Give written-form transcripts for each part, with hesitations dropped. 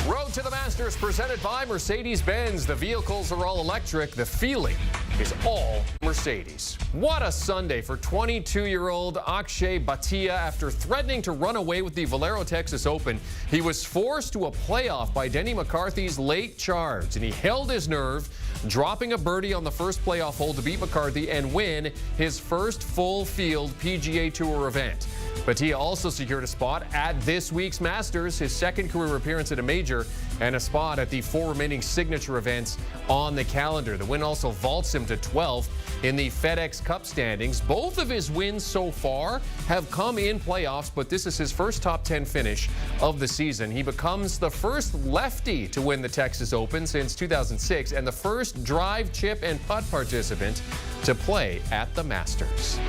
Road to the Masters presented by Mercedes-Benz. The vehicles are all electric. The feeling is all Mercedes. What a Sunday for 22-year-old Akshay Bhatia. After threatening to run away with the Valero Texas Open, he was forced to a playoff by Denny McCarthy's late charge, and he held his nerve, dropping a birdie on the first playoff hole to beat McCarthy and win his first full-field PGA Tour event. Bhatia also secured a spot at this week's Masters, his second career appearance at a major, and a spot at the 4 remaining signature events on the calendar. The win also vaults him to 12th in the FedEx Cup standings. Both of his wins so far have come in playoffs, but this is his first top 10 finish of the season. He becomes the first lefty to win the Texas Open since 2006 and the first drive, chip, and putt participant to play at the Masters.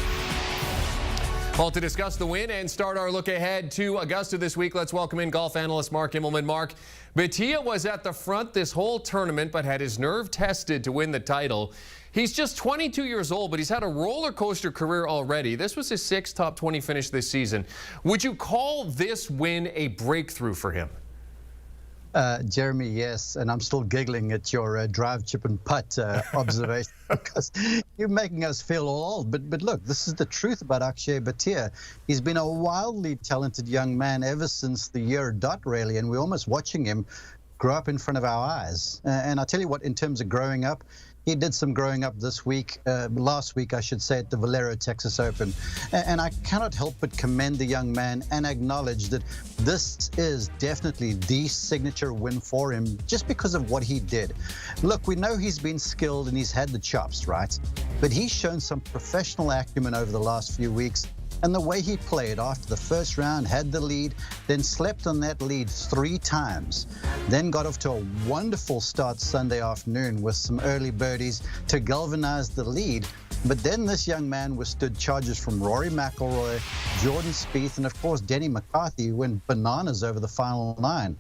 Well, to discuss the win and start our look ahead to Augusta this week, let's welcome in golf analyst Mark Immelman. Mark, Bhatia was at the front this whole tournament, but had his nerve tested to win the title. He's just 22 years old, but he's had a roller coaster career already. This was his 6th top 20 finish this season. Would you call this win a breakthrough for him? Jeremy, yes, and I'm still giggling at your drive, chip, and putt observation because you're making us feel all old. But look, this is the truth about Akshay Bhatia. He's been a wildly talented young man ever since the year dot, really, and we're almost watching him grow up in front of our eyes. And I tell you what, in terms of growing up, he did some growing up this week, last week, I should say, at the Valero Texas Open. And I cannot help but commend the young man and acknowledge that this is definitely the signature win for him just because of what he did. Look, we know he's been skilled and he's had the chops, right? But he's shown some professional acumen over the last few weeks. And the way he played after the first round, had the lead, then slept on that lead 3 times, then got off to a wonderful start Sunday afternoon with some early birdies to galvanize the lead. But then this young man withstood charges from Rory McIlroy, Jordan Spieth, and of course Denny McCarthy, who went bananas over the final 9.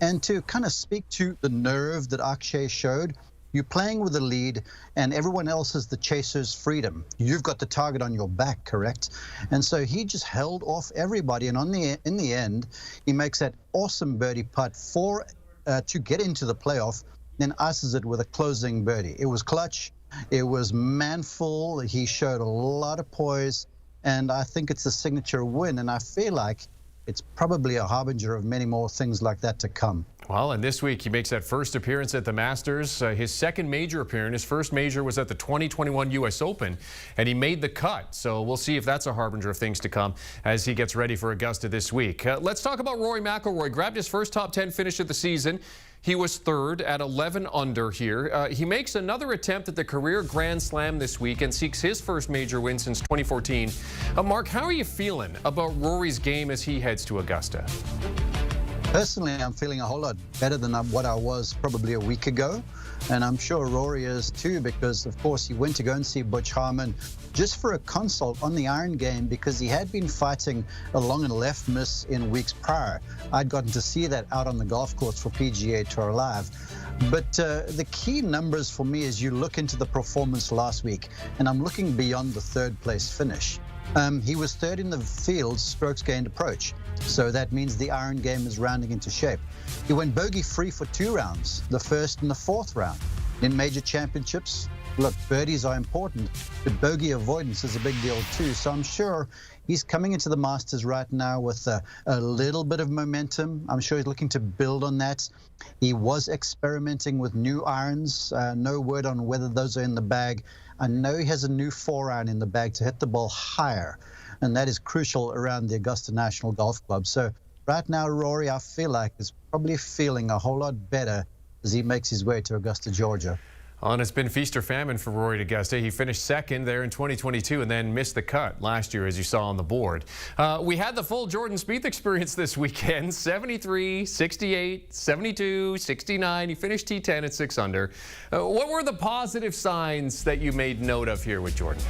And to kind of speak to the nerve that Akshay showed, you're playing with the lead, and everyone else is the chaser's freedom. You've got the target on your back, correct? And so he just held off everybody, and in the end, he makes that awesome birdie putt to get into the playoff, then ices it with a closing birdie. It was clutch. It was manful. He showed a lot of poise, and I think it's a signature win, and I feel like it's probably a harbinger of many more things like that to come. Well, and this week he makes that first appearance at the Masters, his second major appearance. His first major was at the 2021 U.S. Open, and he made the cut. So we'll see if that's a harbinger of things to come as he gets ready for Augusta this week. Let's talk about Rory McIlroy. Grabbed his first top 10 finish of the season. He was 3rd at 11 under here. He makes another attempt at the career Grand Slam this week and seeks his first major win since 2014. Mark, how are you feeling about Rory's game as he heads to Augusta? Personally, I'm feeling a whole lot better than what I was probably a week ago. And I'm sure Rory is too, because, of course, he went to go and see Butch Harmon just for a consult on the iron game because he had been fighting a long and left miss in weeks prior. I'd gotten to see that out on the golf course for PGA Tour Live. But the key numbers for me is you look into the performance last week, and I'm looking beyond the 3rd place finish. He was 3rd in the field strokes gained approach. So that means the iron game is rounding into shape. He went bogey-free for 2 rounds, the 1st and the 4th round. In major championships, look, birdies are important, but bogey avoidance is a big deal too. So I'm sure he's coming into the Masters right now with a little bit of momentum. I'm sure he's looking to build on that. He was experimenting with new irons. No word on whether those are in the bag. I know he has a new 4-iron in the bag to hit the ball higher, and that is crucial around the Augusta National Golf Club. So right now, Rory, I feel like, is probably feeling a whole lot better as he makes his way to Augusta, Georgia. And it's been feast or famine for Rory at Augusta. He finished 2nd there in 2022 and then missed the cut last year, as you saw on the board. We had the full Jordan Spieth experience this weekend. 73, 68, 72, 69. He finished T10 at 6 under. What were the positive signs that you made note of here with Jordan?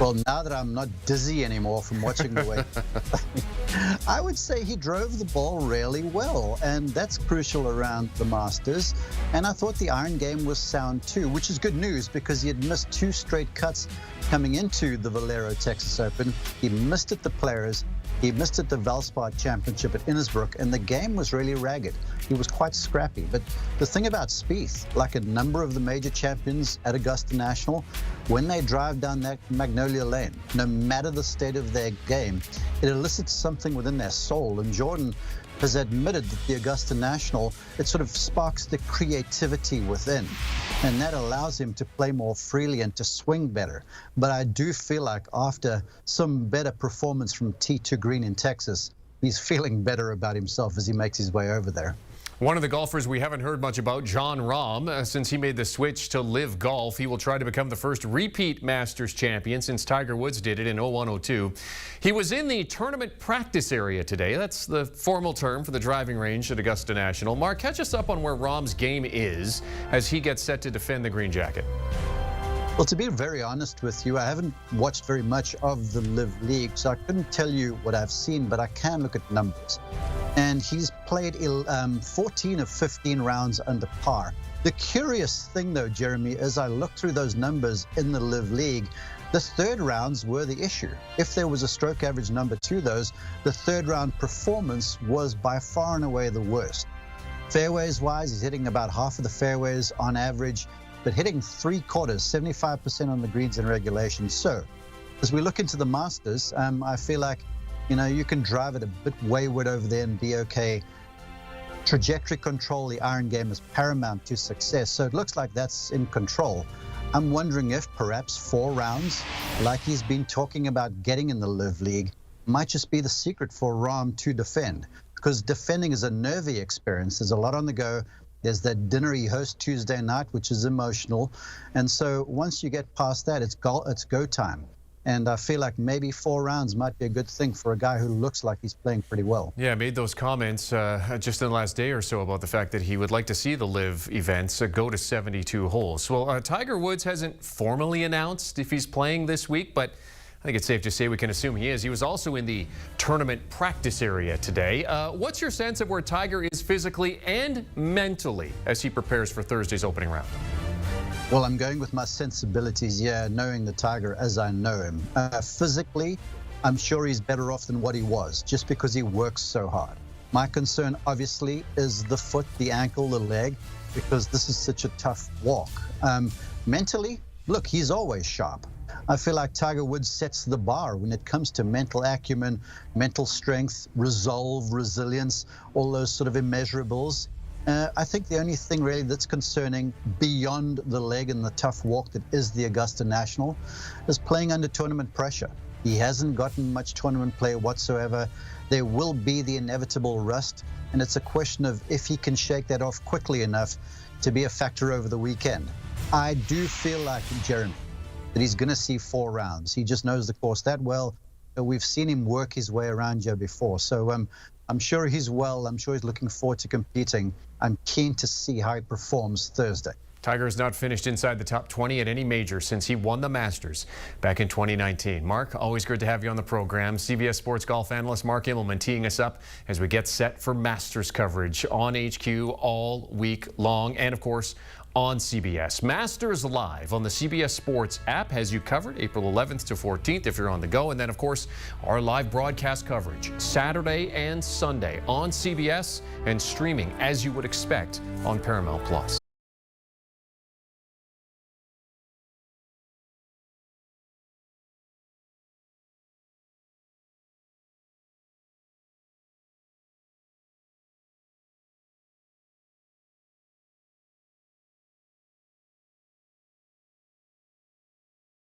Well, now that I'm not dizzy anymore from watching the way, I would say he drove the ball really well, and that's crucial around the Masters. And I thought the iron game was sound too, which is good news because he had missed 2 straight cuts coming into the Valero Texas Open. He missed at the Players, He missed at the Valspar Championship at Innisbrook, and the game was really ragged. He was quite scrappy. But the thing about Spieth, like a number of the major champions at Augusta National, when they drive down that Magnolia Lane, no matter the state of their game, it elicits something within their soul. And Jordan has admitted that the Augusta National, it sort of sparks the creativity within, and that allows him to play more freely and to swing better. But I do feel like after some better performance from tee to green in Texas, he's feeling better about himself as he makes his way over there. One of the golfers we haven't heard much about, Jon Rahm, since he made the switch to Live Golf. He will try to become the first repeat Masters champion since Tiger Woods did it in 01-02. He was in the tournament practice area today. That's the formal term for the driving range at Augusta National. Mark, catch us up on where Rahm's game is as he gets set to defend the green jacket. Well, to be very honest with you, I haven't watched very much of the Live League, so I couldn't tell you what I've seen, but I can look at numbers. And he's played 14 of 15 rounds under par. The curious thing, though, Jeremy, as I look through those numbers in the Live League, the third rounds were the issue. If there was a stroke average number to those, the third round performance was by far and away the worst. Fairways-wise, he's hitting about half of the fairways on average, but hitting 3/4, 75% on the greens in regulation. So, as we look into the Masters, I feel like, you know, you can drive it a bit wayward over there and be okay. Trajectory control, the iron game is paramount to success, so it looks like that's in control. I'm wondering if perhaps 4 rounds, like he's been talking about getting in the Live League, might just be the secret for Rahm to defend, because defending is a nervy experience. There's a lot on the go. There's that dinner he hosts Tuesday night, which is emotional. And so once you get past that, it's go time. And I feel like maybe 4 rounds might be a good thing for a guy who looks like he's playing pretty well. Yeah, made those comments just in the last day or so about the fact that he would like to see the Live events go to 72 holes. Well, Tiger Woods hasn't formally announced if he's playing this week, but I think it's safe to say we can assume he is. He was also in the tournament practice area today. What's your sense of where Tiger is physically and mentally as he prepares for Thursday's opening round? Well, I'm going with my sensibilities, yeah, knowing the Tiger as I know him. Physically, I'm sure he's better off than what he was, just because he works so hard. My concern, obviously, is the foot, the ankle, the leg, because this is such a tough walk. Mentally, look, he's always sharp. I feel like Tiger Woods sets the bar when it comes to mental acumen, mental strength, resolve, resilience, all those sort of immeasurables. I think the only thing really that's concerning beyond the leg and the tough walk that is the Augusta National is playing under tournament pressure. He hasn't gotten much tournament play whatsoever. There will be the inevitable rust, and it's a question of if he can shake that off quickly enough to be a factor over the weekend. I do feel like, Jeremy, that he's going to see 4 rounds. He just knows the course that well. We've seen him work his way around here before. So I'm sure he's well. I'm sure he's looking forward to competing. I'm keen to see how he performs Thursday. Tiger has not finished inside the top 20 at any major since he won the Masters back in 2019. Mark, always good to have you on the program. CBS Sports golf analyst Mark Immelman teeing us up as we get set for Masters coverage on HQ all week long, and of course on CBS. Masters Live on the CBS Sports app has you covered April 11th to 14th if you're on the go. And then, of course, our live broadcast coverage Saturday and Sunday on CBS and streaming, as you would expect, on Paramount+.